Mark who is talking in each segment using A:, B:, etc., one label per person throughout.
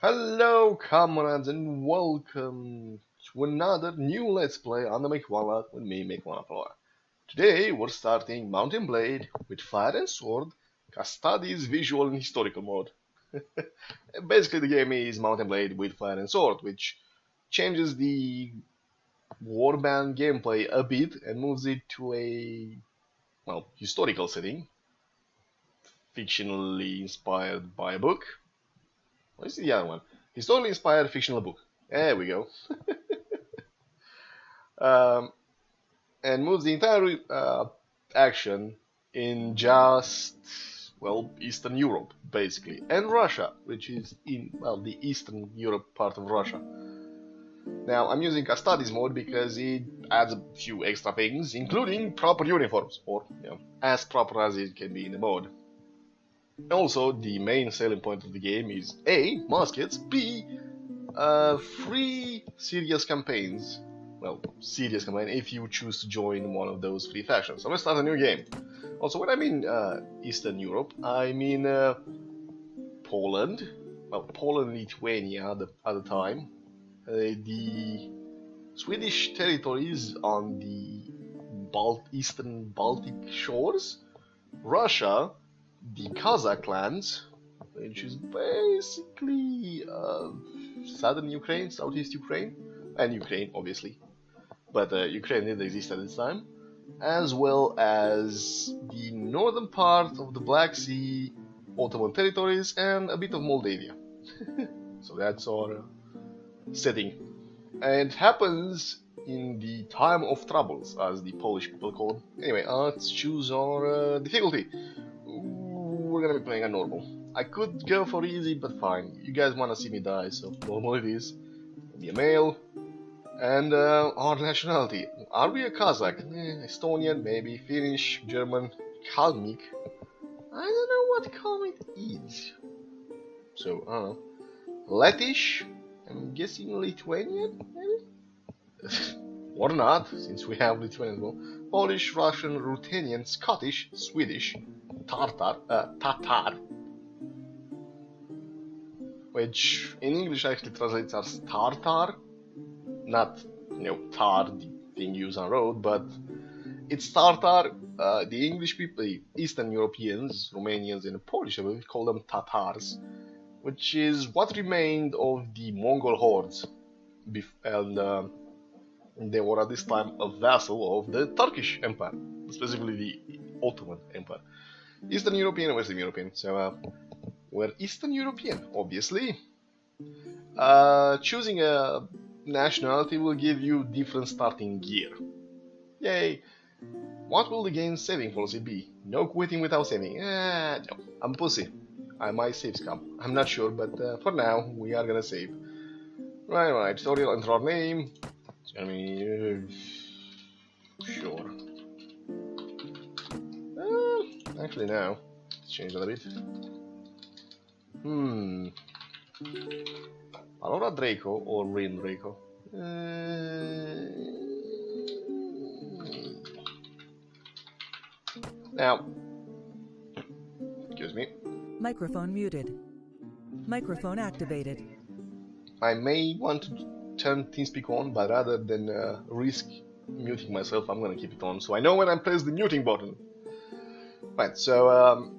A: Hello, comrades, and welcome to another new Let's Play on the Make with me, Palora. Today, we're starting Mountain Blade with Fire and Sword, Custodies Visual and Historical mode. Basically, the game is Mountain Blade with Fire and Sword, which changes the warband gameplay a bit and moves it to a, historical setting, fictionally inspired by a book. What is the other one? Historically inspired fictional book. There we go. um, and moves the entire action in just, Eastern Europe, basically. And Russia, which is in, the Eastern Europe part of Russia. Now, I'm using Custodies mode because it adds a few extra things, including proper uniforms, or, as proper as it can be in the mode. Also, the main selling point of the game is A. Muskets, B. Free serious campaigns. Well, serious campaign if you choose to join one of those three factions. So let's start a new game. Also, when I mean Eastern Europe, I mean Poland. Well, Poland, Lithuania at the time. The Swedish territories on the eastern Baltic shores. Russia, the Kazakh lands, which is basically southern Ukraine, southeast Ukraine, and Ukraine, obviously. But Ukraine didn't exist at this time, as well as the northern part of the Black Sea, Ottoman territories, and a bit of Moldavia. So that's our setting. And it happens in the time of troubles, as the Polish people call it. Anyway, let's choose our difficulty. We're gonna be playing a normal. I could go for easy, but fine. You guys wanna see me die, so normal it is. Be a male. And our nationality. Are we a Kazakh? Estonian, maybe. Finnish, German, Kalmyk. I don't know what Kalmyk is. So, I don't know. Lettish? I'm guessing Lithuanian, maybe? Or not, since we have Lithuanian as well. Polish, Russian, Ruthenian, Scottish, Swedish, Tatar, which in English actually translates as Tartar, not, tar, the thing used on road, but it's Tartar. The English people, the Eastern Europeans, Romanians and Polish, we call them Tatars, which is what remained of the Mongol hordes, and they were at this time a vassal of the Turkish Empire, specifically the Ottoman Empire. Eastern European and Western European. So we're Eastern European, obviously. Choosing a nationality will give you different starting gear. Yay! What will the game's saving policy be? No quitting without saving. No, I'm pussy. I might save scum. I'm not sure, but for now, we are gonna save. Right, tutorial, enter our name. It's gonna be... sure. Actually, no. Let's change that a bit. Palora Draco or Rain Draco? Now, excuse me.
B: Microphone muted. Microphone activated.
A: I may want to turn TeamSpeak on, but rather than risk muting myself, I'm gonna keep it on so I know when I press the muting button. Right, so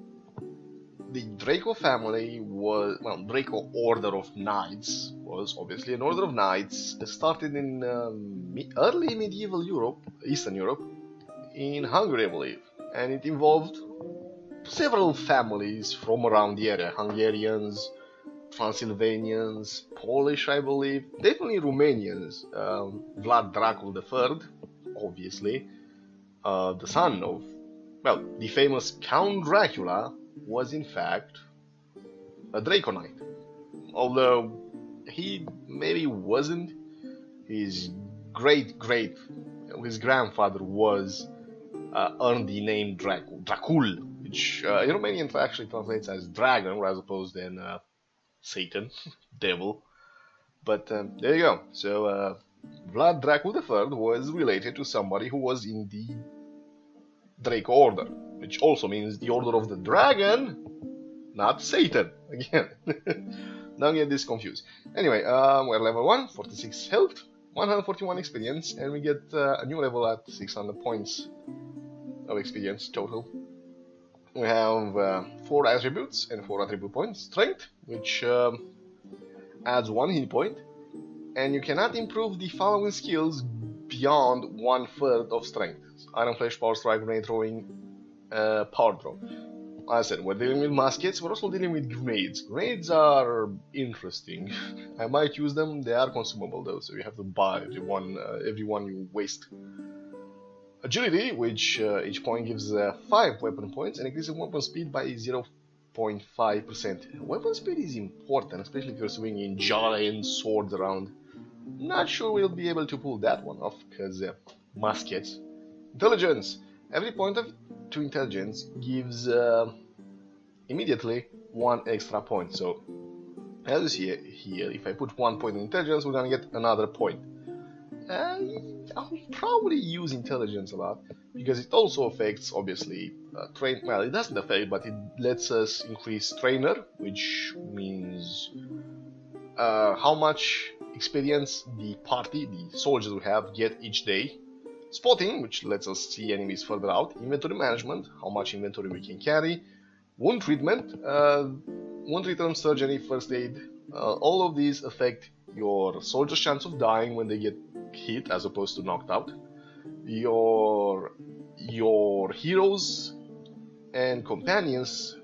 A: the Draco family was, Draco Order of Knights was obviously an order of knights that started in early medieval Europe, Eastern Europe, in Hungary, I believe, and it involved several families from around the area: Hungarians, Transylvanians, Polish, I believe, definitely Romanians. Vlad Dracul III, obviously, the son of, the famous Count Dracula, was in fact a Draco Knight. Although he maybe wasn't, his his grandfather was earned the name Dracul, which in Romanian actually translates as dragon as opposed to Satan, devil. But there you go. So Vlad Dracul III was related to somebody who was in the Draco Order, which also means the Order of the Dragon, not Satan, again. Don't get this confused. Anyway, we're level 1, 46 health, 141 experience, and we get a new level at 600 points of experience total. We have 4 attributes and 4 attribute points. Strength, which adds 1 hit point, and you cannot improve the following skills beyond 1/3 of strength: Iron Flesh, Power Strike, Grenade Throwing, Power Throw. Like I said, we're dealing with muskets, we're also dealing with grenades. Grenades are interesting. I might use them, they are consumable though, so you have to buy every one you waste. Agility, which each point gives 5 weapon points and increases weapon speed by 0.5%. Weapon speed is important, especially if you're swinging giant swords around. Not sure we'll be able to pull that one off, because muskets. Intelligence. Every point to intelligence gives immediately 1 extra point. So, as you see here, if I put 1 point in intelligence, we're gonna get another point. I'll probably use intelligence a lot, because it also affects, obviously, well, it doesn't affect, but it lets us increase trainer, which means how much experience the party, the soldiers we have, get each day. Spotting, which lets us see enemies further out. Inventory management, how much inventory we can carry. Wound treatment, wound return, surgery, first aid. All of these affect your soldiers' chance of dying when they get hit as opposed to knocked out. Your heroes and companions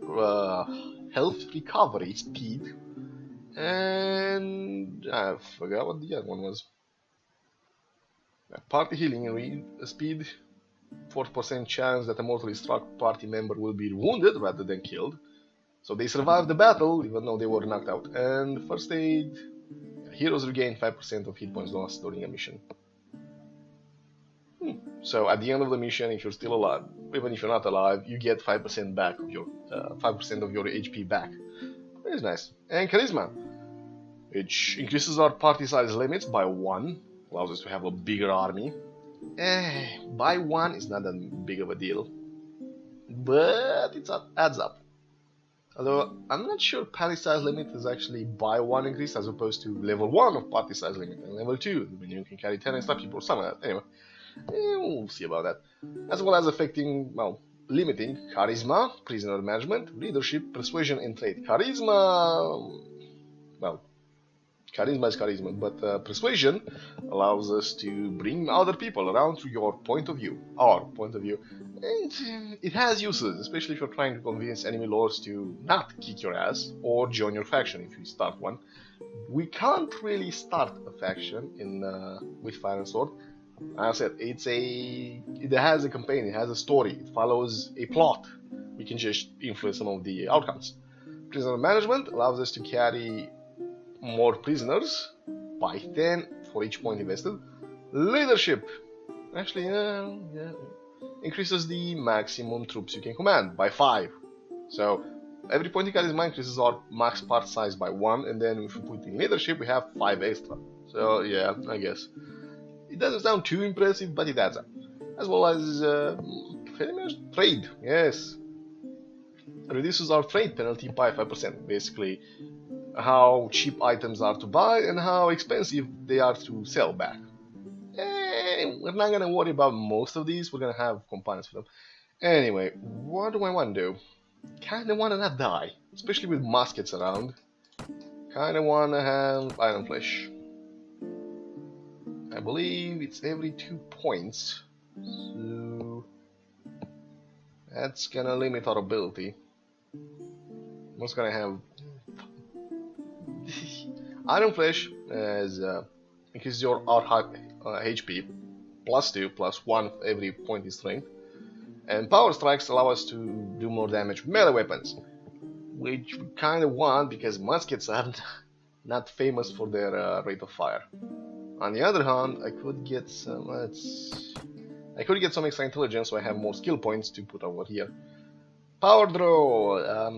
A: health recovery speed, and I forgot what the other one was. Party healing speed, 40% chance that a mortally struck party member will be wounded rather than killed, so they survive the battle even though they were knocked out. And first aid, heroes regain 5% of hit points lost during a mission. So at the end of the mission, if you're still alive, even if you're not alive, you get 5% back of your 5% of your HP back. That is nice. And charisma, which increases our party size limits by 1, allows us to have a bigger army. By 1 is not that big of a deal, but it adds up. Although I'm not sure party size limit is actually by 1 increase as opposed to level 1 of party size limit and level 2 when you can carry 10 extra people or something like that. Anyway, we'll see about that. As well as affecting, well, limiting charisma, prisoner management, leadership, persuasion, and trade. Charisma, well, charisma is charisma, but persuasion allows us to bring other people around through your point of view, our point of view. And it has uses, especially if you're trying to convince enemy lords to not kick your ass or join your faction if you start one. We can't really start a faction in with Fire and Sword. As I said, it has a campaign, it has a story, it follows a plot. We can just influence some of the outcomes. Prisoner management allows us to carry more prisoners by 10 for each point invested. Leadership, actually, increases the maximum troops you can command by 5. So every point in charisma increases our max part size by 1, and then if we put in leadership, we have 5 extra. So yeah, I guess it doesn't sound too impressive, but it adds up. As well as trade, yes, reduces our trade penalty by 5%. Basically, how cheap items are to buy and how expensive they are to sell back. We're not gonna worry about most of these, we're gonna have components for them. Anyway, what do I want to do? Kinda wanna not die, especially with muskets around. Kinda wanna have Iron Flesh. I believe it's every 2 points, so that's gonna limit our ability. I'm also gonna have Iron Flesh as increases your HP +2 +1 every point in strength, and Power Strikes allow us to do more damage with melee weapons, which we kind of want because muskets are not famous for their rate of fire. On the other hand, I could get some extra intelligence, so I have more skill points to put over here. Power Draw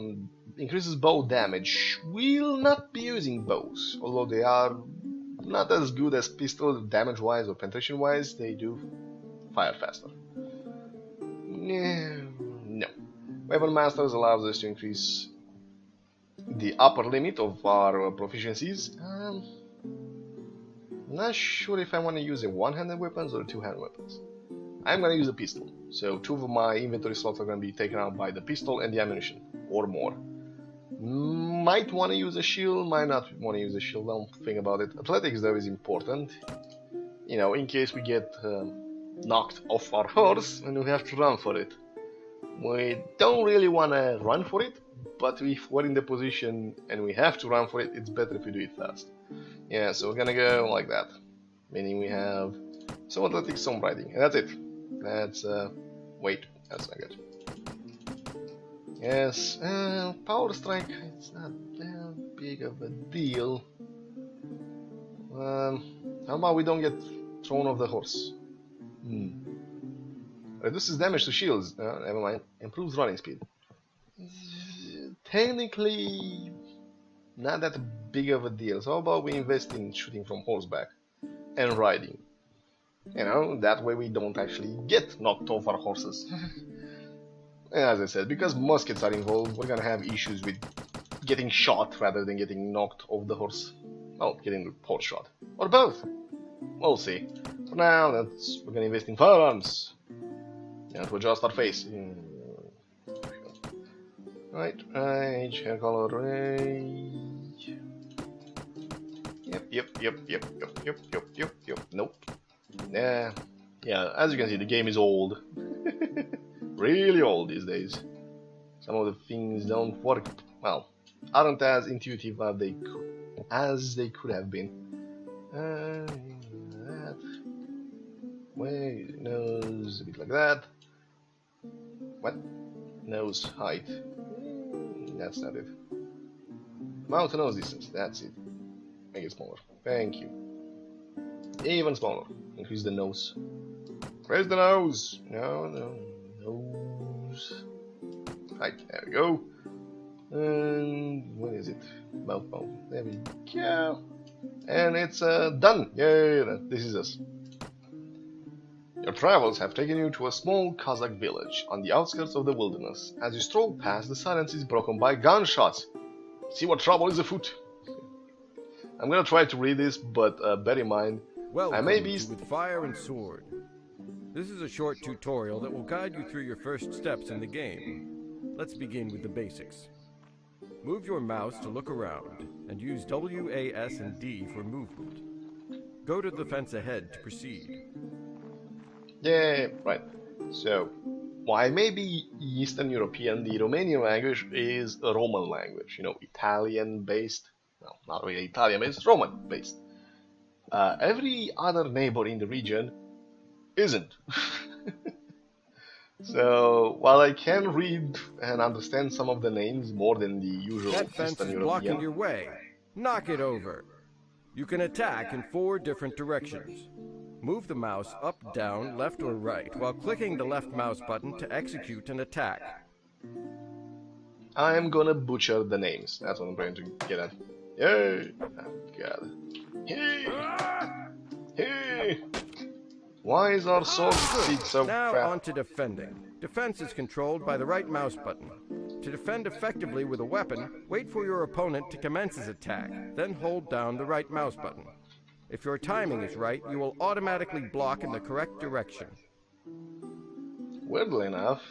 A: increases bow damage. We'll not be using bows, although they are not as good as pistol damage-wise or penetration-wise. They do fire faster. No. Weapon Masters allows us to increase the upper limit of our proficiencies. Not sure if I want to use a one-handed weapons or two-handed weapons. I'm gonna use a pistol, so 2 of my inventory slots are gonna be taken out by the pistol and the ammunition, or more. Might want to use a shield, might not want to use a shield, don't think about it. Athletics though is important, you know, in case we get knocked off our horse and we have to run for it. We don't really want to run for it, but if we're in the position and we have to run for it, it's better if we do it fast. Yeah, so we're gonna go like that, meaning we have some athletics, some riding, and that's it. That's, wait, that's not good. Yes, power strike, it's not that big of a deal. How about we don't get thrown off the horse? Reduces damage to shields, never mind. Improves running speed. Technically, not that big of a deal. So how about we invest in shooting from horseback and riding? You know, that way we don't actually get knocked off our horses. And as I said, because muskets are involved, we're gonna have issues with getting shot rather than getting knocked off the horse. Oh, getting the horse shot. Or both. We'll see. For now, we're gonna invest in firearms. And to adjust our face. Right, rage, hair color, rage. Yep. Nope. Yeah, as you can see, the game is old. Really old these days. Some of the things don't work, well, aren't as intuitive as they could have been. That way, nose a bit like that. What? Nose height. That's not it. Mouth to nose distance, that's it. Make it smaller. Thank you. Even smaller. Increase the nose. Raise the nose. No. Nose. Height. There we go. And what is it? Mouth. There we go. And it's done. Yay! This is us. Your travels have taken you to a small Kazakh village on the outskirts of the wilderness. As you stroll past, the silence is broken by gunshots. See what trouble is afoot. I'm gonna try to read this, but bear in mind, I may be
C: with fire and sword. This is a short tutorial that will guide you through your first steps in the game. Let's begin with the basics. Move your mouse to look around, and use W, A, S, and D for movement. Go to the fence ahead to proceed.
A: Yeah, right. So, while I may be Eastern European, the Romanian language is a Roman language, you know, Italian-based. Well, not really Italian-based, Roman-based. Every other neighbor in the region isn't. So, while I can read and understand some of the names more than the usual
C: that fence
A: Eastern
C: is
A: European...
C: blocking your way. Knock it over. You can attack in 4 different directions. Move the mouse up, down, left, or right while clicking the left mouse button to execute an attack.
A: I'm gonna butcher the names. That's what I'm trying to get at. Yay! Oh, God. Hey! Why is our sword speed so
C: Now
A: fast?
C: on to defending. Defense is controlled by the right mouse button. To defend effectively with a weapon, wait for your opponent to commence his attack, then hold down the right mouse button. If your timing is right, you will automatically block in the correct direction.
A: Weirdly enough,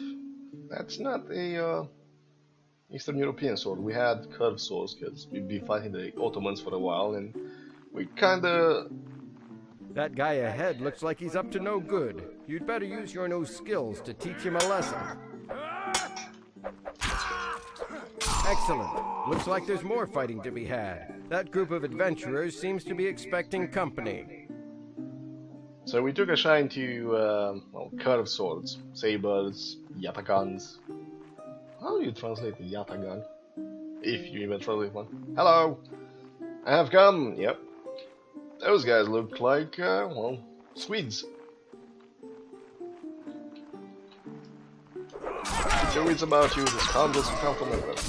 A: that's not a Eastern European sword. We had curved swords because we'd been fighting the Ottomans for a while, and we kinda...
C: That guy ahead looks like he's up to no good. You'd better use your new skills to teach him a lesson. Excellent. Looks like there's more fighting to be had. That group of adventurers seems to be expecting company.
A: So we took a shine to, well, curved swords, sabers, yatagans. How do you translate a yatagan? If you even translate one. Hello! I have come, yep. Those guys look like, well, Swedes. So it's about you, the scoundrels who come from England.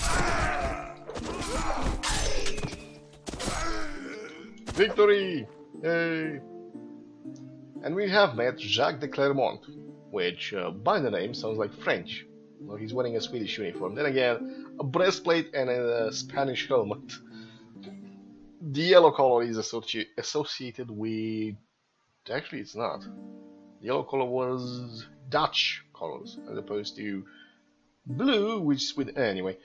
A: Victory! Yay! And we have met Jacques de Clermont, which, by the name, sounds like French. Well, he's wearing a Swedish uniform. Then again, a breastplate and a Spanish helmet. The yellow color is associated with... Actually, it's not. The yellow color was Dutch colors, as opposed to blue, which Sweden... Anyway,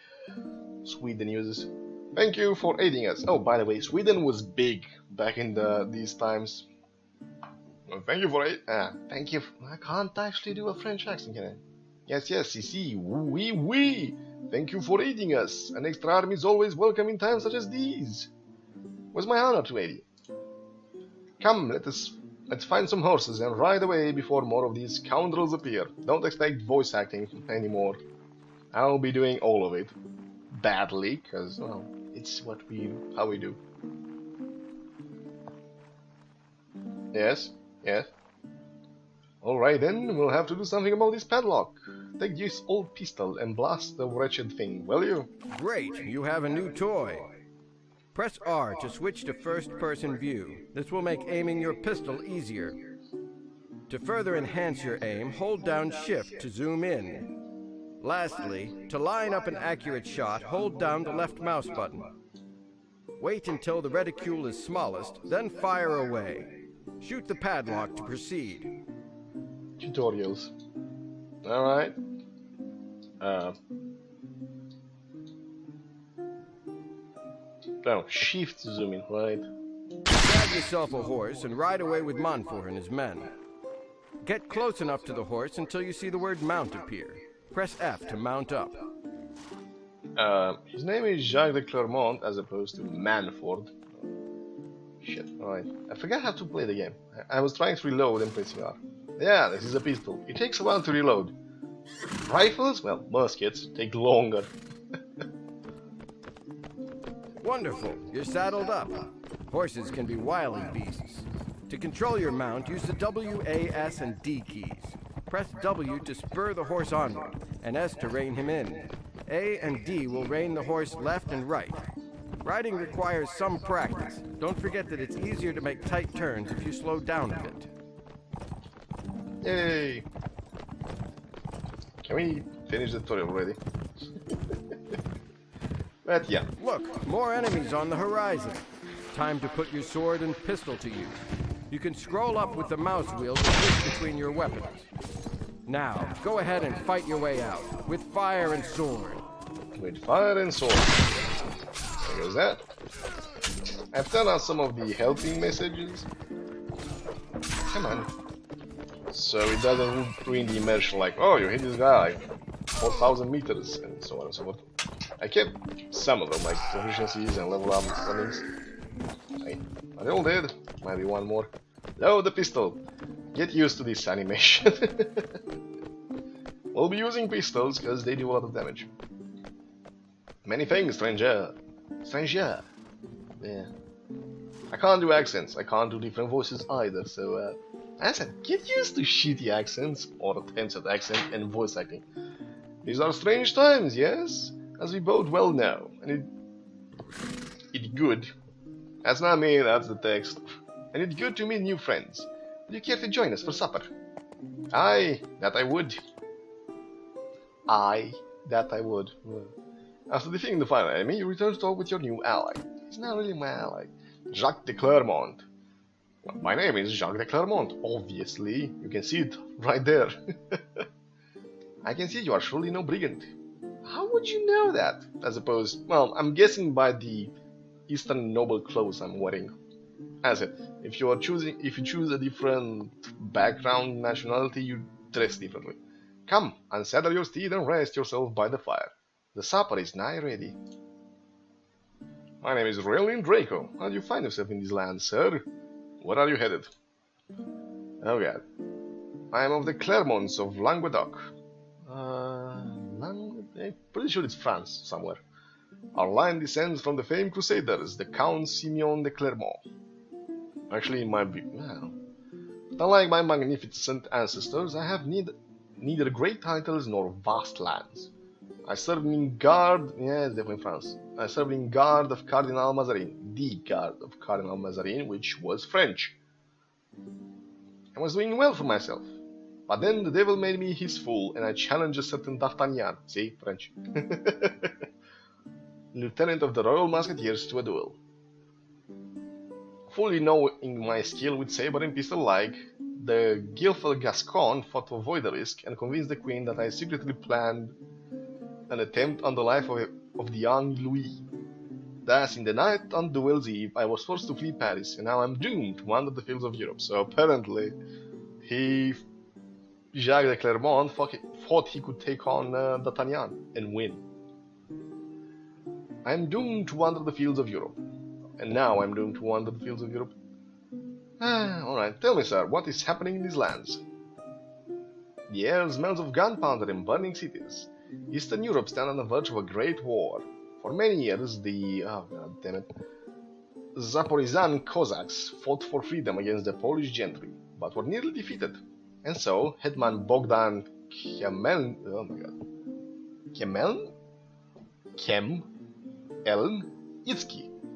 A: Sweden uses. Thank you for aiding us. Oh, by the way, Sweden was big back in these times. Well, thank you for thank you. I can't actually do a French accent, can I? Yes, ici, oui, oui. Thank you for aiding us. An extra army is always welcome in times such as these. Was my honor to aid you. Come, let's find some horses and ride away before more of these scoundrels appear. Don't expect voice acting anymore. I'll be doing all of it. Badly, because, well, it's how we do. Yes. Alright then, we'll have to do something about this padlock. Take this old pistol and blast the wretched thing, will you?
C: Great, you have a new toy. Press R to switch to first-person view. This will make aiming your pistol easier. To further enhance your aim, hold down Shift to zoom in. Lastly, to line up an accurate shot, hold down the left mouse button. Wait until the reticule is smallest, then fire away. Shoot the padlock to proceed.
A: Tutorials. Alright. No, shift to zoom in, right?
C: Grab yourself a horse and ride away with Montfort and his men. Get close enough to the horse until you see the word mount appear. Press F to mount up.
A: His name is Jacques de Clermont as opposed to Manford. Shit, alright. I forgot how to play the game. I was trying to reload and pressing R. Yeah, this is a pistol. It takes a while to reload. Rifles? Well, muskets take longer.
C: Wonderful, you're saddled up. Horses can be wily beasts. To control your mount, use the W, A, S, and D keys. Press W to spur the horse onward, and S to rein him in. A and D will rein the horse left and right. Riding requires some practice. Don't forget that it's easier to make tight turns if you slow down a bit.
A: Yay! Can we finish the tutorial already? But yeah.
C: Look, more enemies on the horizon. Time to put your sword and pistol to use. You can scroll up with the mouse wheel to switch between your weapons. Now, go ahead and fight your way out, with fire and sword.
A: With fire and sword. There goes that. I've turned on some of the helping messages. Come on. So it doesn't ruin the immersion like, oh, you hit this guy like 4,000 meters and so on and so forth. I kept some of them, like proficiencies and level up runnings. Are they all dead? Might be one more. Load the pistol. Get used to this animation. We'll be using pistols because they do a lot of damage. Many thanks, stranger. Stranger. Yeah. I can't do accents. I can't do different voices either, so I said, get used to shitty accents, or attempts at accent and voice acting. These are strange times, yes? As we both well know. And it's good. That's not me, that's the text. And it's good to meet new friends. Would you care to join us for supper? Aye, that I would. Aye, that I would. After defeating the final enemy, you return to talk with your new ally. He's not really my ally. Jacques de Clermont. Well, my name is Jacques de Clermont, obviously. You can see it right there. I can see you are surely no brigand. How would you know that? I suppose, well, I'm guessing by the Eastern noble clothes I'm wearing. As it, if you choose a different background nationality, you dress differently. Come, unsaddle your steed and rest yourself by the fire. The supper is nigh ready. My name is Raelin Draco. How do you find yourself in this land, sir? Where are you headed? Oh god. I am of the Clermonts of Languedoc. I'm pretty sure it's France, somewhere. Our line descends from the famed crusaders, the Count Simeon de Clermont. Actually, it might be... well... But unlike my magnificent ancestors, I have neither great titles nor vast lands. I served in guard... yeah, it's definitely France. I served in guard of Cardinal Mazarin. The guard of Cardinal Mazarin, which was French. I was doing well for myself. But then the devil made me his fool, and I challenged a certain D'Artagnan, see, French, lieutenant of the Royal Musketeers, to a duel. Fully knowing my skill with saber and pistol alike, the guileful Gascon fought to avoid the risk and convinced the Queen that I secretly planned an attempt on the life of the young Louis. Thus, in the night on duel's eve, I was forced to flee Paris, and now I'm doomed to wander the fields of Europe. So apparently, Jacques de Clermont thought he could take on D'Artagnan and win. I'm doomed to wander the fields of Europe. And now I'm doomed to wander the fields of Europe. Alright, tell me, sir, what is happening in these lands? The air smells of gunpowder and burning cities. Eastern Europe stands on the verge of a great war. For many years, the Zaporizhan Cossacks fought for freedom against the Polish gentry, but were nearly defeated. And so, Hetman Bogdan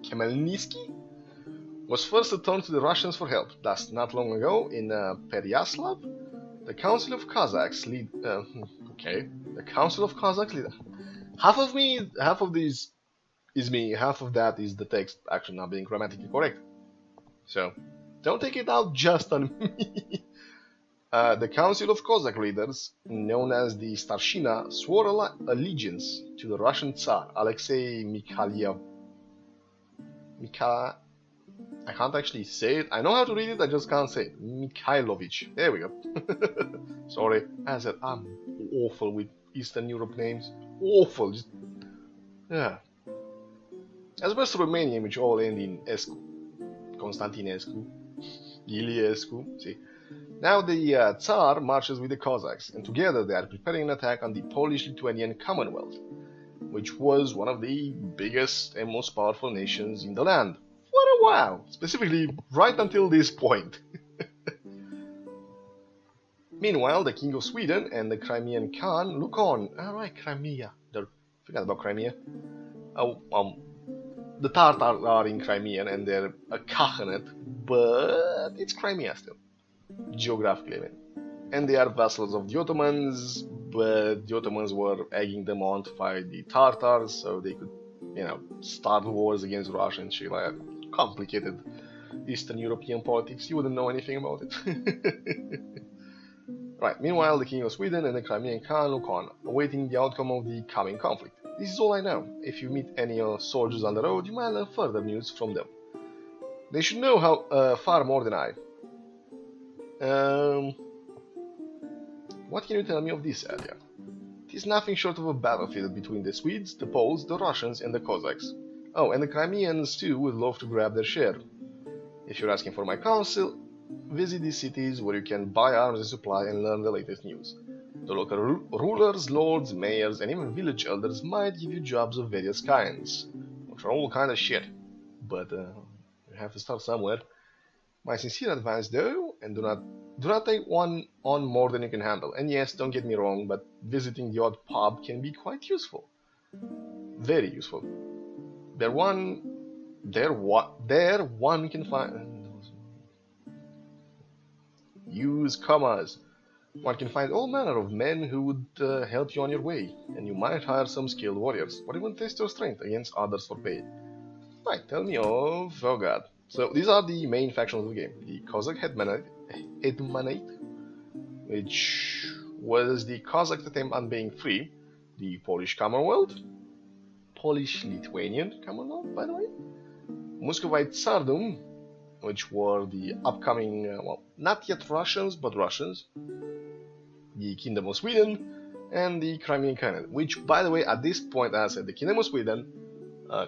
A: Khmelnytsky was first to turn to the Russians for help. Thus, not long ago, in Peryaslav, the Council of Cossacks lead. The Council of Cossacks leader. Half of this is me, half of that is the text actually not being grammatically correct. So, don't take it out just on me. The Council of Cossack leaders, known as the Starshina, swore allegiance to the Russian Tsar, Alexei Mikhailov. I can't actually say it. I know how to read it, I just can't say it. Mikhailovich. There we go. Sorry. As I said, I'm awful with Eastern Europe names. Awful. Just, yeah. As opposed to Romanian, which all end in Escu. Constantinescu. Iliescu. See. Now the Tsar marches with the Cossacks, and together they are preparing an attack on the Polish-Lithuanian Commonwealth, which was one of the biggest and most powerful nations in the land for a while, specifically right until this point. Meanwhile, the King of Sweden and the Crimean Khan look on. Alright, Crimea. Forgot about Crimea. The Tatars are in Crimean and they're a Khaganate, but it's Crimea still. Geographically, I mean. And they are vassals of the Ottomans, but the Ottomans were egging them on to fight the Tartars so they could, start wars against Russia and shit like that. Complicated Eastern European politics, you wouldn't know anything about it. Right, meanwhile, the King of Sweden and the Crimean Khan look on, awaiting the outcome of the coming conflict. This is all I know. If you meet any soldiers on the road, you might learn further news from them. They should know how far more than I. What can you tell me of this area? It is nothing short of a battlefield between the Swedes, the Poles, the Russians and the Cossacks. Oh, and the Crimeans too would love to grab their share. If you're asking for my counsel, visit these cities where you can buy arms and supply and learn the latest news. The local rulers, lords, mayors and even village elders might give you jobs of various kinds. For all kind of shit. But you have to start somewhere. My sincere advice though, and do not take one on more than you can handle. And yes, don't get me wrong, but visiting the odd pub can be quite useful. Very useful. There one can find... Use commas. One can find all manner of men who would help you on your way, and you might hire some skilled warriors, or even test your strength against others for pay. Right, tell me of... oh god. So these are the main factions of the game. The Cossack Hetmanate, which was the Cossack attempt on being free, the Polish Commonwealth, Polish-Lithuanian Commonwealth, by the way, Muscovite Tsardom, which were the upcoming, not yet Russians, but Russians, the Kingdom of Sweden, and the Crimean Khanate, which, by the way, at this point, as I said, the Kingdom of Sweden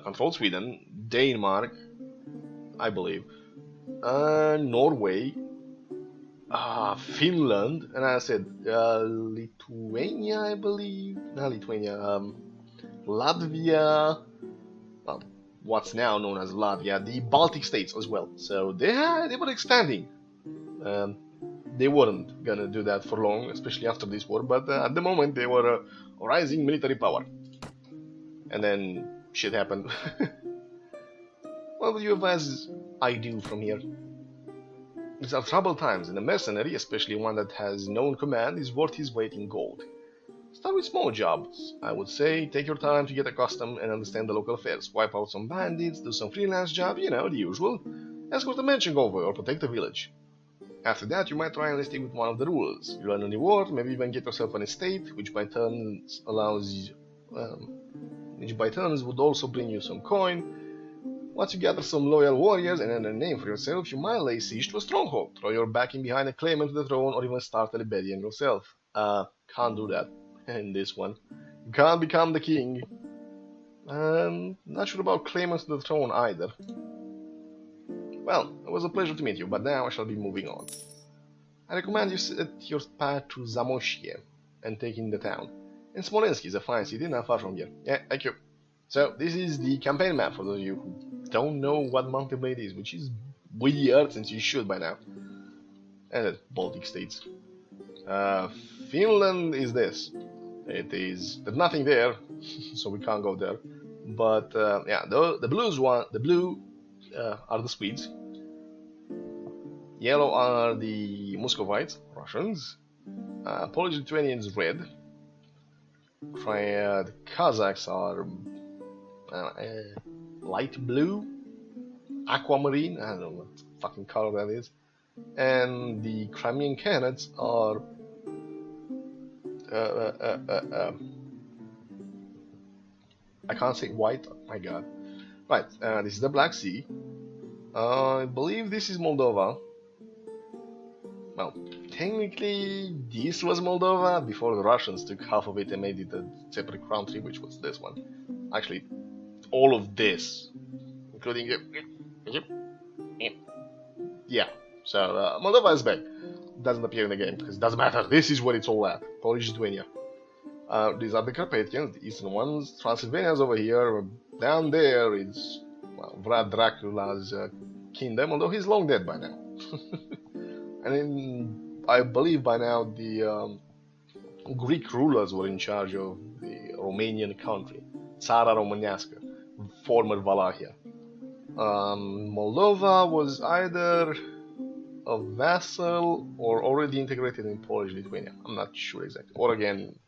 A: controlled Sweden, Denmark, I believe, Norway, Finland, and I said Lithuania, I believe, not Lithuania, Latvia, well, what's now known as Latvia, the Baltic states as well. So they were expanding. They weren't gonna do that for long, especially after this war, but at the moment they were a rising military power. And then shit happened. What would you advise I do from here? These are troubled times, and a mercenary, especially one that has known command, is worth his weight in gold. Start with small jobs, I would say. Take your time to get accustomed and understand the local affairs. Wipe out some bandits, do some freelance jobs, the usual. Escort a merchant convoy or protect a village. After that, you might try enlisting with one of the rulers. You learn a reward, maybe even get yourself an estate, which by turns would also bring you some coin. Once you gather some loyal warriors and earn a name for yourself, you might lay siege to a stronghold, throw your backing behind a claimant to the throne, or even start a rebellion yourself. Can't do that in this one. You can't become the king. Not sure about claimants to the throne either. Well, it was a pleasure to meet you, but now I shall be moving on. I recommend you set your path to Zamoshye and take in the town. And Smolensk is a fine city not far from here. Yeah, thank you. So, this is the campaign map for those of you who don't know what Mountain Blade is, which is weird since you should by now. And the Baltic states. Finland is this. There's nothing there, so we can't go there. But yeah, the blue are the Swedes. Yellow are the Muscovites, Russians. Polish-Lithuanians red. The Kazakhs are light blue, aquamarine. I don't know what fucking color that is. And the Crimean Khanates are I can't say white. Oh my god. Right. This is the Black Sea. I believe this is Moldova. Well, technically this was Moldova before the Russians took half of it and made it a separate country, which was this one. Actually, all of this, including yeah. So Moldova is back. Doesn't appear in the game because it doesn't matter. This is where it's all at. Polish-Lithuania. These are the Carpathians, the eastern ones. Transylvania's over here. Down there is Vlad Dracula's kingdom, although he's long dead by now. And I believe by now the Greek rulers were in charge of the Romanian country, Tsara Românească, former Wallachia. Moldova was either a vassal or already integrated in Polish-Lithuania. I'm not sure exactly. Or again,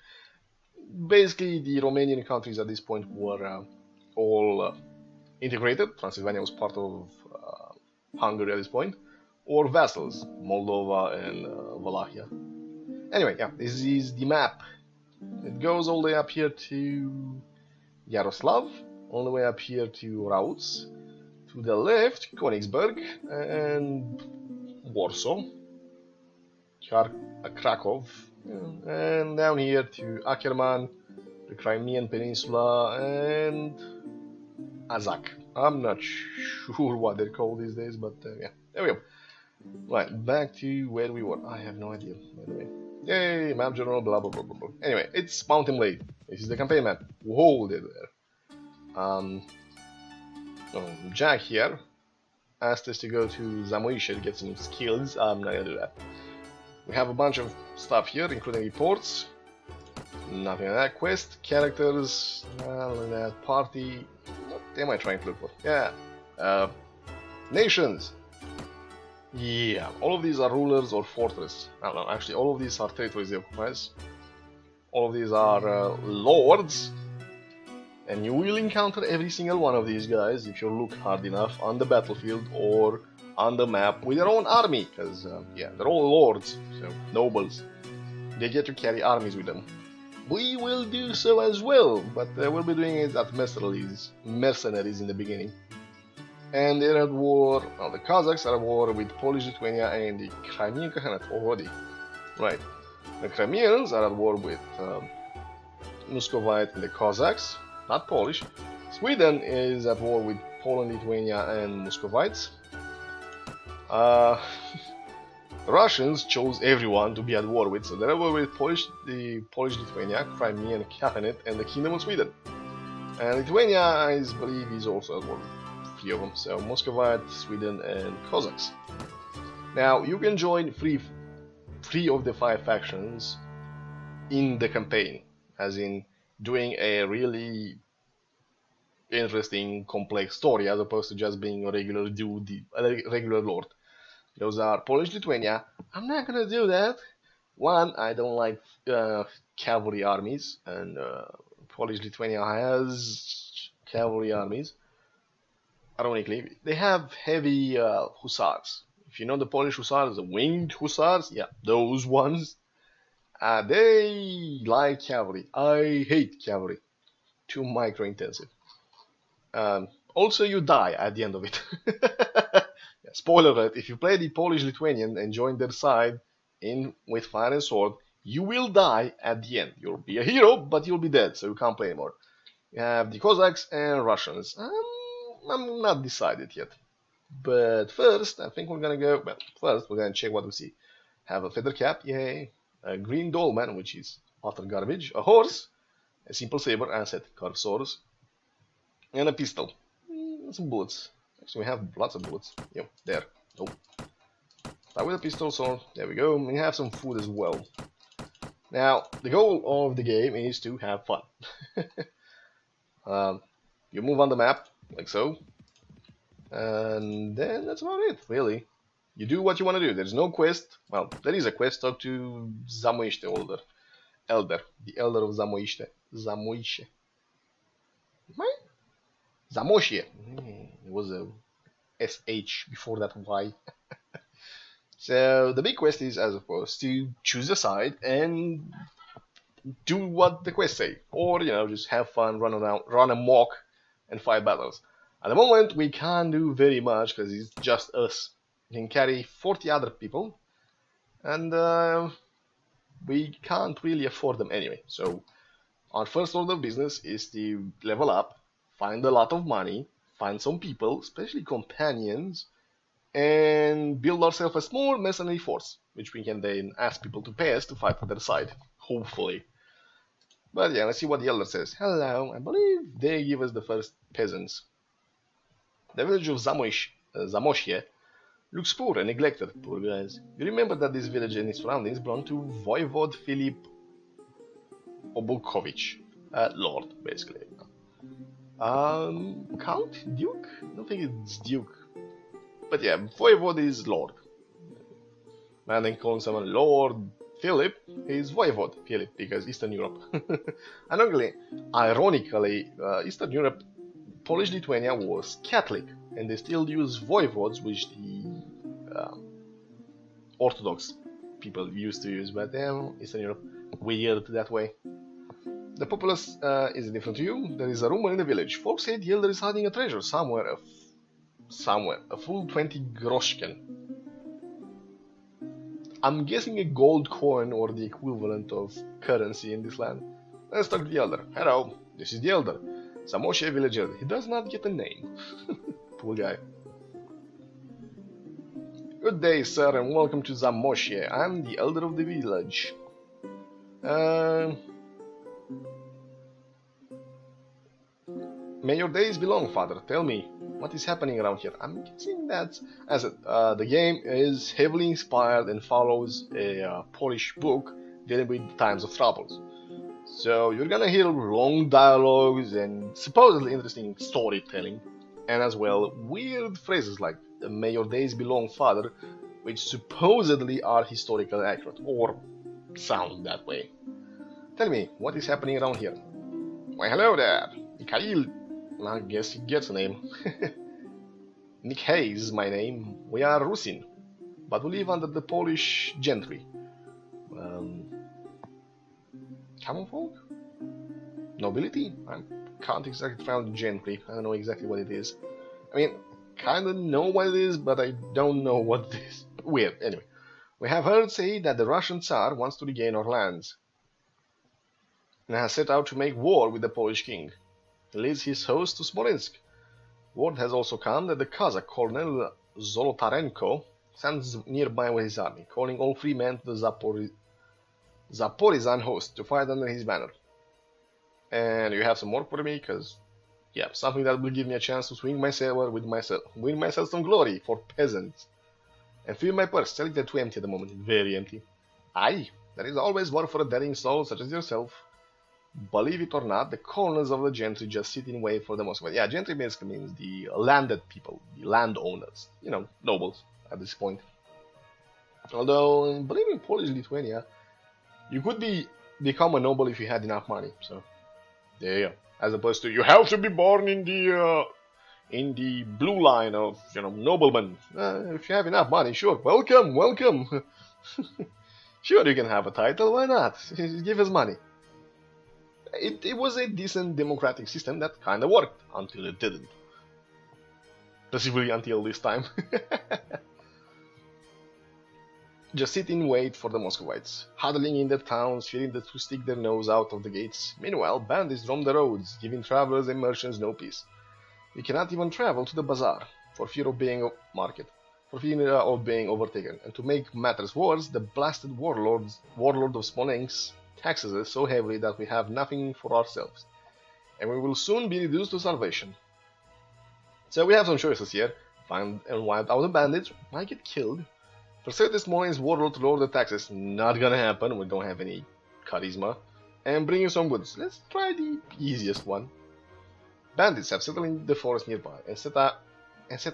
A: basically the Romanian countries at this point were all integrated. Transylvania was part of Hungary at this point. Or vassals, Moldova and Wallachia. Anyway, yeah, this is the map. It goes all the way up here to Yaroslav, all the way up here to Rauts, to the left, Königsberg, and Warsaw, Krakow, and down here to Ackerman, the Crimean Peninsula, and Azak. I'm not sure what they're called these days, but yeah, there we go. Right, back to where we were. I have no idea, by the way. Yay, map journal, blah blah blah blah blah. Anyway, it's Mountain Blade. This is the campaign map. Whoa, there. Jack here asked us to go to Zamoishche to get some skills. I'm not gonna do that. We have a bunch of stuff here, including reports. Nothing like that. Quest, characters, that party. What am I trying to look for? Yeah. Nations. Yeah, all of these are rulers or fortress. I don't know, actually all of these are territories they occupy. All of these are lords. And you will encounter every single one of these guys if you look hard enough on the battlefield or on the map with their own army. Because, yeah, they're all lords, so nobles. They get to carry armies with them. We will do so as well, but we'll be doing it at mercenaries in the beginning. And they're at war, well, the Kazakhs are at war with Polish-Lithuania and the Crimean Khaganate already. Right. The Crimeans are at war with Muscovite and the Cossacks, not Polish. Sweden is at war with Poland, Lithuania and Muscovites. The Russians chose everyone to be at war with, so they're at war with the Polish-Lithuania, Crimean Khaganate and the Kingdom of Sweden. And Lithuania, I believe, is also at war with of them, so Muscovite, Sweden, and Cossacks. Now you can join three of the 5 factions in the campaign, as in doing a really interesting, complex story, as opposed to just being a regular dude, a regular lord. Those are Polish-Lithuania. I'm not gonna do that. One, I don't like cavalry armies, and Polish-Lithuania has cavalry armies. Ironically, they have heavy hussars. If you know the Polish hussars, the winged hussars, yeah, those ones. They like cavalry. I hate cavalry. Too micro-intensive. Also, you die at the end of it. Yeah, spoiler alert, if you play the Polish-Lithuanian and join their side in with fire and sword, you will die at the end. You'll be a hero, but you'll be dead, so you can't play anymore. You have the Cossacks and Russians. I'm not decided yet. But first, I think we're gonna go. Well, first we're gonna check what we see. Have a feather cap, yay. A green dolman, which is utter garbage. A horse, a simple saber, and a set curved swords, and a pistol. Some bullets. Actually, we have lots of bullets. Yep, there. Nope. Start with a pistol, so there we go. We have some food as well. Now, the goal of the game is to have fun. You move on the map, like so. And then that's about it, really. You do what you want to do. There's no quest. Well, there is a quest. Talk to Zamoiste Elder. The Elder of Zamoiste. Zamoiste. Right? Zamosie. It was a SH before that Y. So the big quest is, as opposed to choose a side and do what the quests say, or just have fun, run around, run amok, and fight battles. At the moment, we can't do very much because it's just us. We can carry 40 other people, and we can't really afford them anyway. So our first order of business is to level up, find a lot of money, find some people, especially companions, and build ourselves a small mercenary force, which we can then ask people to pay us to fight for their side, hopefully. But yeah, let's see what the Elder says. Hello, I believe they give us the first peasants. The village of Zamosie looks poor and neglected, poor guys. You remember that this village and its surroundings belong to Voivod Filip Obukovich, Lord, basically. Count? Duke? I don't think it's Duke. But yeah, Voivod is Lord. Man then calling someone Lord Philip is Voivod Philip because Eastern Europe. Ironically, Eastern Europe, Polish-Lithuania was Catholic, and they still use voivods, which the Orthodox people used to use, but Eastern Europe, weird that way. The populace is different to you. There is a rumor in the village. Folks say the Elder is hiding a treasure somewhere, a full 20 groschken. I'm guessing a gold coin or the equivalent of currency in this land. Let's talk to the Elder. Hello, this is the Elder. Zamosie villager. He does not get a name. Poor guy. Good day, sir, and welcome to Zamosie. I'm the Elder of the village. May your days be long, father. Tell me, what is happening around here? I'm guessing that the game is heavily inspired and follows a Polish book dealing with the times of troubles. So you're gonna hear long dialogues and supposedly interesting storytelling, and as well weird phrases like "May your days be long, father," which supposedly are historically accurate or sound that way. Tell me, what is happening around here? Why, hello there, Mikhail. I guess he gets a name. Nick Hayes is my name. We are Rusin, but we live under the Polish gentry. Common folk? Nobility? I can't exactly find gentry. I don't know exactly what it is. I mean, kinda know what it is, but I don't know what it is. Weird. Anyway, we have heard say that the Russian Tsar wants to regain our lands and has set out to make war with the Polish king. He leads his host to Smolensk. Word has also come that the Kazakh Colonel Zolotarenko stands nearby with his army, calling all free men to the Zaporizhan host to fight under his banner. And you have some work for me, because, yeah, something that will give me a chance to swing my saber with myself, win myself some glory for peasants, and fill my purse, a little too empty at the moment, very empty. Aye, there is always work for a daring soul such as yourself. Believe it or not, the colonels of the gentry just sit in wait for the Moscow. Yeah, gentry basically means the landed people, the landowners, nobles at this point. Although, I believe in Polish Lithuania, you could become a noble if you had enough money. So there you go. As opposed to you have to be born in the blue line of noblemen. If you have enough money, sure, welcome, welcome. Sure, you can have a title. Why not? Give us money. It was a decent democratic system that kind of worked until it didn't. Possibly until this time. Just sit and wait for the Muscovites, huddling in their towns, fearing to stick their nose out of the gates. Meanwhile, bandits roam the roads, giving travelers and merchants no peace. You cannot even travel to the bazaar, for fear of being overtaken. And to make matters worse, the blasted warlord of Smolensk taxes us so heavily that we have nothing for ourselves, and we will soon be reduced to starvation. So we have some choices here: find and wipe out the bandits, might get killed. Persuade this Smolensk warlord to lower the taxes, not gonna happen, we don't have any charisma. And bring you some goods. Let's try the easiest one. Bandits have settled in the forest nearby and set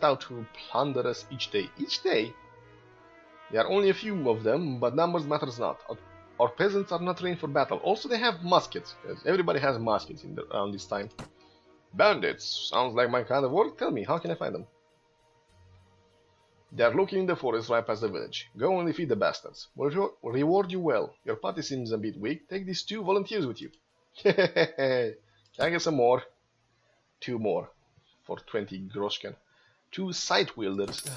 A: out to plunder us each day. Each day? There are only a few of them, but numbers matters not. Our peasants are not trained for battle. Also, they have muskets, because everybody has muskets around this time. Bandits, sounds like my kind of work. Tell me, how can I find them? They are looking in the forest right past the village. Go and defeat the bastards. We'll reward you well. Your party seems a bit weak. Take these 2 volunteers with you. Can I get some more? 2 more for 20 groschen. 2 scythe wielders.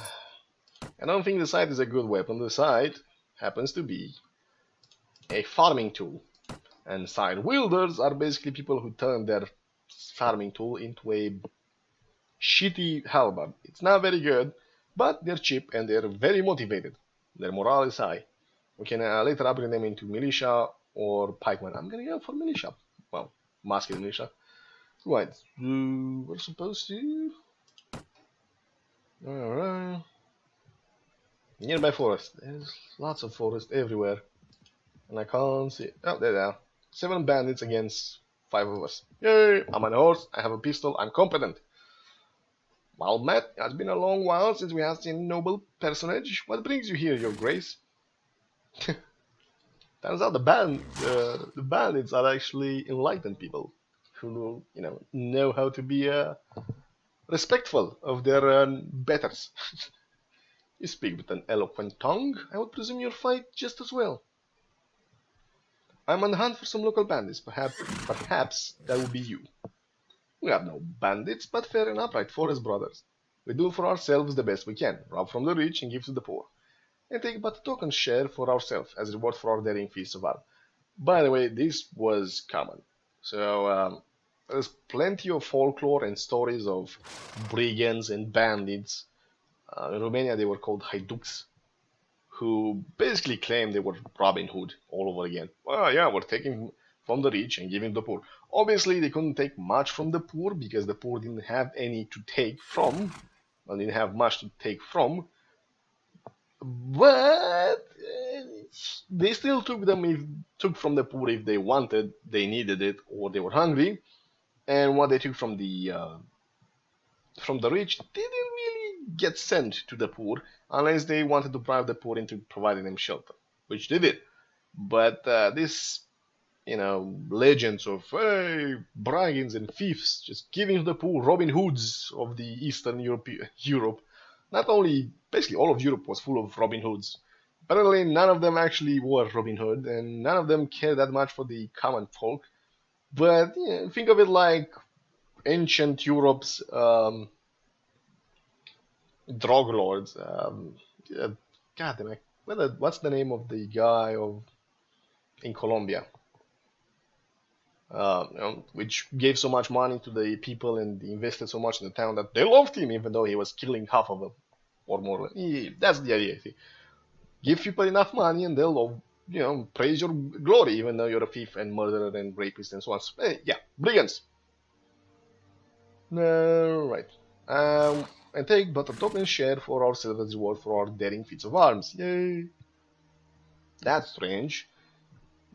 A: I don't think the scythe is a good weapon. The scythe happens to be a farming tool. And scythe wielders are basically people who turn their farming tool into a shitty halberd. It's not very good, but they're cheap and they're very motivated. Their morale is high. We can later upgrade them into militia or pikemen. I'm gonna go for militia. Well, musket militia. Right, we're supposed to... Alright. Nearby forest. There's lots of forest everywhere. And I can't see... Oh, there they are. 7 bandits against 5 of us. Yay! I'm on a horse, I have a pistol, I'm competent. Well met, it has been a long while since we have seen a noble personage. What brings you here, your grace? Turns out the bandits are actually enlightened people who know how to be respectful of their betters. You speak with an eloquent tongue. I would presume you'll fight just as well. I'm on the hunt for some local bandits. Perhaps that will be you. We have no bandits, but fair and upright forest brothers. We do for ourselves the best we can, rob from the rich and give to the poor, and take but a token share for ourselves as reward for our daring feats of arms. By the way, this was common. So there's plenty of folklore and stories of brigands and bandits. In Romania they were called haiduks, who basically claimed they were Robin Hood all over again. Well, yeah, we're taking from the rich and giving to the poor. Obviously, they couldn't take much from the poor because the poor didn't have any to take from. Well, didn't have much to take from. But they still took from the poor if they wanted, they needed it, or they were hungry. And what they took from the rich didn't really get sent to the poor unless they wanted to bribe the poor into providing them shelter, which they did. But this, legends of brigands and thieves just giving to the poor, Robin Hoods of the Eastern Europe. Not only, basically all of Europe was full of Robin Hoods. Apparently none of them actually were Robin Hood, and none of them cared that much for the common folk. But think of it like ancient Europe's drug lords. God damn it. What's the name of the guy in Colombia? Which gave so much money to the people and invested so much in the town that they loved him, even though he was killing half of them, or more. That's the idea. See? Give people enough money and they'll love, praise your glory, even though you're a thief and murderer and rapist and so on. Yeah, brigands. Right. And take but a token share for ourselves as reward for our daring feats of arms. Yay! That's strange.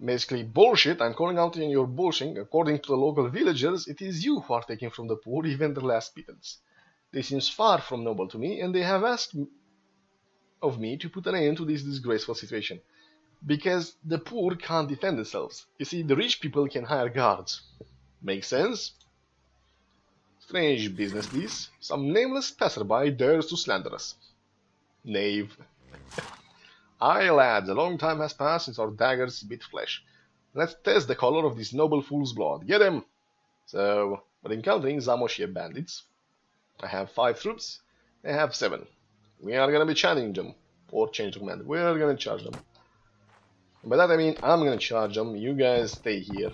A: Basically bullshit. I'm calling out in your bullshit. According to the local villagers, it is you who are taking from the poor even their last pittance. This seems far from noble to me, and they have asked of me to put an end to this disgraceful situation. Because the poor can't defend themselves. You see, the rich people can hire guards. Make sense? Strange business this. Some nameless passerby dares to slander us. Knave. Aye, lads, a long time has passed since our daggers bit flesh. Let's test the color of this noble fool's blood. Get him! So, we're encountering Zamoshie bandits. I have 5 troops. They have 7. We are gonna be challenging them. Or change the command. We are gonna charge them. By that I mean I'm gonna charge them. You guys stay here.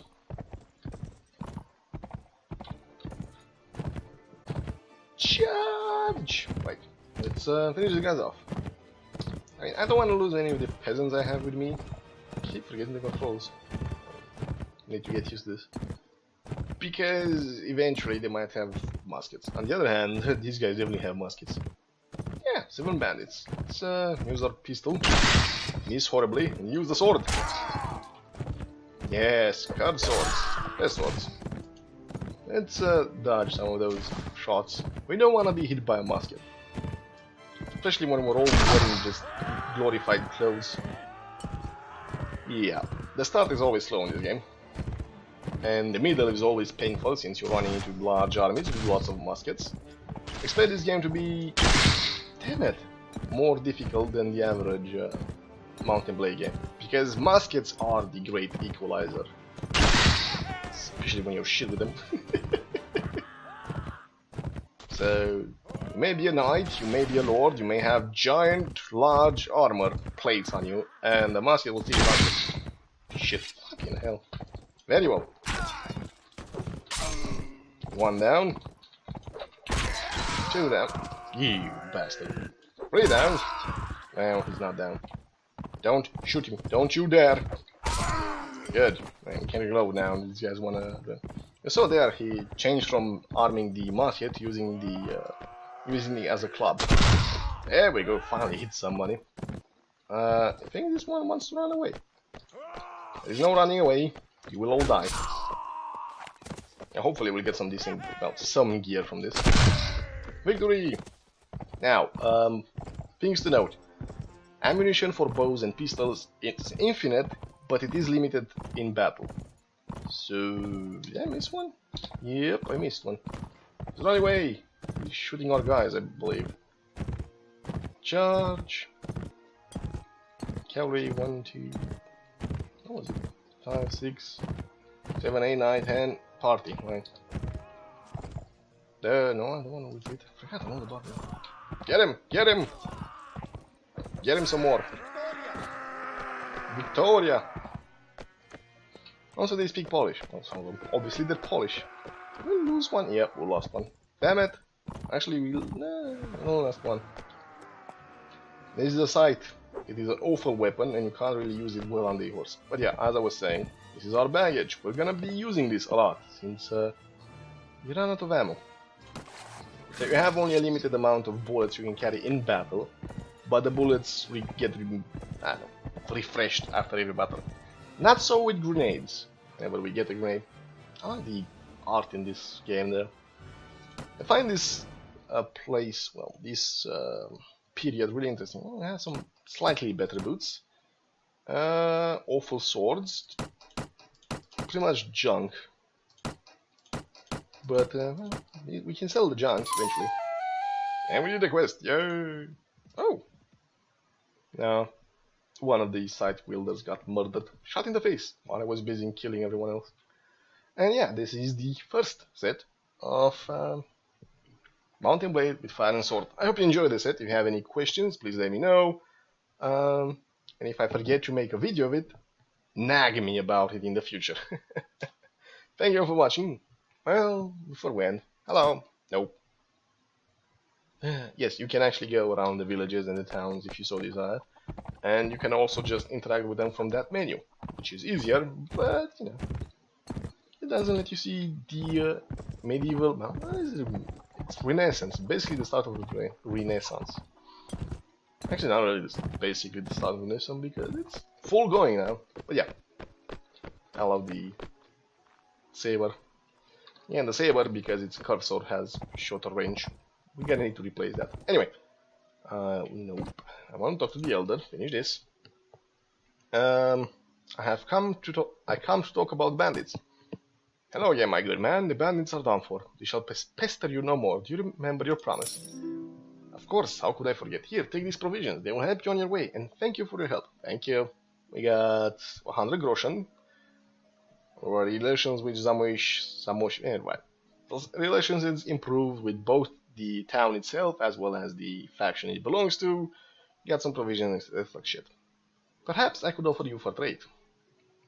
A: Charge! Right. Let's finish the guys off. I mean, I don't want to lose any of the peasants I have with me. I keep forgetting the controls. Need to get used to this. Because eventually they might have muskets. On the other hand, these guys definitely have muskets. Yeah, 7 bandits. Let's use our pistol. Miss horribly and use the sword. Yes, curved swords. Best swords. Let's dodge some of those shots. We don't want to be hit by a musket. Especially when we're all wearing just glorified clothes. Yeah, the start is always slow in this game. And the middle is always painful since you're running into large armies with lots of muskets. Expect this game to be, damn it, more difficult than the average Mountain Blade game. Because muskets are the great equalizer. Especially when you're shit with them. So, you may be a knight, you may be a lord, you may have giant, large armor plates on you, and the musket will still target. Shit, fucking hell. Very well. 1 down. 2 down. You bastard. 3 down. Well, he's not down. Don't shoot him. Don't you dare. Good. Man, can reload now. These guys wanna. So there, he changed from arming the musket using it as a club. There we go. Finally hit somebody. I think this one wants to run away. There's no running away. You will all die. And hopefully we'll get some decent, well, some gear from this. Victory! Now, things to note. Ammunition for bows and pistols is infinite, but it is limited in battle. So, did I miss one? Yep, I missed one. He's running away! He's shooting our guys, I believe. Charge! Cavalry, 1, 2... What was it? 5, 6, 7, 8, 9, 10... Party, right? No, I don't want to retreat. I forgot another button. Get him! Get him! Get him some more! Victoria! Also, they speak Polish. Also, obviously, they're Polish. Did we lose one? Yep, we lost one. Damn it! Actually, we lost one. This is a scythe. It is an awful weapon, and you can't really use it well on the horse. But yeah, as I was saying, this is our baggage. We're gonna be using this a lot, since we run out of ammo. So you have only a limited amount of bullets you can carry in battle, but the bullets get refreshed after every battle. Not so with grenades. Whenever we get a grenade. I like the art in this game there. I find this place, well, this period really interesting. Oh, it has some slightly better boots. Awful swords. Pretty much junk. But we can sell the junk eventually. And we did the quest. Yay! Oh! Now, one of the scythe wielders got murdered, shot in the face, while I was busy killing everyone else. And yeah, this is the first set of Mountain Blade with Fire and Sword. I hope you enjoyed this set. If you have any questions, please let me know. And if I forget to make a video of it, nag me about it in the future. Thank you for watching. Well, before we end, hello. Nope. Yes, you can actually go around the villages and the towns if you so desire. And you can also just interact with them from that menu, which is easier, but, you know, it doesn't let you see the medieval... Well, it's Renaissance, basically the start of the Renaissance. Actually, not really, it's basically the start of the Renaissance because it's full going now. But yeah, I love the saber. Yeah, and the saber, because its curved sword has shorter range. We're gonna need to replace that. Anyway, Nope. I want to talk to the elder. Finish this. I come to talk about bandits. Hello again, my good man. The bandits are done for. They shall pester you no more. Do you remember your promise? Of course. How could I forget? Here, take these provisions. They will help you on your way. And thank you for your help. Thank you. We got 100 groschen. Our relations with Zamosh, anyway. Those relations is improved with both the town itself as well as the faction it belongs to. Got some provisions, that's like shit. Perhaps I could offer you for trade.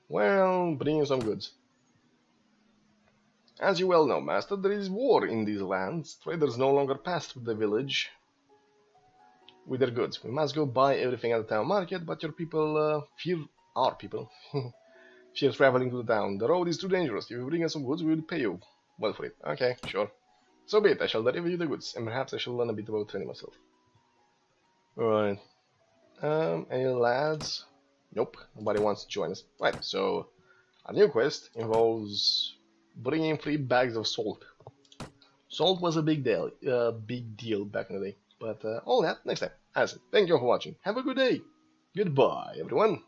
A: Well, bring you some goods. As you well know, master, there is war in these lands. Traders no longer pass through the village with their goods. We must go buy everything at the town market, but your people fear our people. Fear traveling to the town. The road is too dangerous. If you bring us some goods, we will pay you well for it. Okay, sure. So be it. I shall deliver you the goods, and perhaps I shall learn a bit about training myself. Alright. Any lads? Nope. Nobody wants to join us. Right, so our new quest involves bringing 3 bags of salt. Salt was a big deal back in the day. But all that next time. As I said, thank you for watching. Have a good day. Goodbye, everyone.